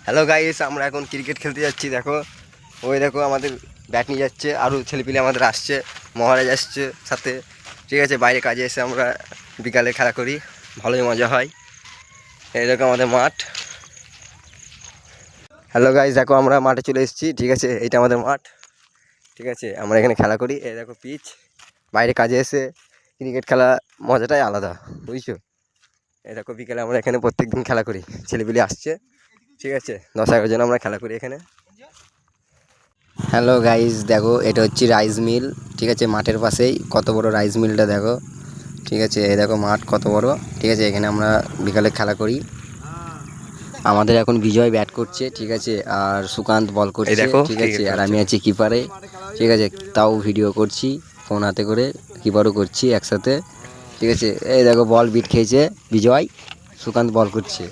Hello guys, আমরা এখন cricket খেলতে যাচ্ছি। দেখো, ওই দেখো আমাদের ব্যাট নিয়ে যাচ্ছে, আরও ছেলেপিলে আমাদের আসছে, মহারাজ আসছে সাথে। ঠিক আছে, বাইরে কাজে এসে আমরা বিকালে খেলা করি, ভালোই মজা হয়। এই দেখো আমাদের মাঠ। হ্যালো গাইস, দেখো আমরা মাঠে চলে এসেছি। ঠিক আছে, এইটা আমাদের মাঠ। ঠিক আছে, আমরা এখানে খেলা করি। এই দেখো পিচ, বাইরে কাজে এসে ক্রিকেট খেলা মজাটাই আলাদা, বুঝছো? এই দেখো বিকালে আমরা এখানে প্রত্যেক দিন খেলা করি, ছেলেপিলে আসছে। ঠিক আছে, 10-11 জন আমরা খেলা করি এখানে। হ্যালো গাইস, দেখো এটা হচ্ছে রাইস মিল। ঠিক আছে, মাঠের পাশেই কত বড় রাইস মিলটা দেখো। ঠিক আছে, এই দেখো মাঠ কত বড়। ঠিক আছে, এখানে আমরা বিকালে খেলা করি। আমাদের এখন বিজয় ব্যাট করছে। ঠিক আছে, আর সুকান্ত বল করছে। ঠিক আছে, আর আমি আছি কিপারে। ঠিক আছে, তাও ভিডিও করছি ফোন হাতে করে, কিপারও করছি একসাথে। ঠিক আছে, এই দেখো বল বিট খেয়েছে বিজয়, সুকান্ত বল করছে।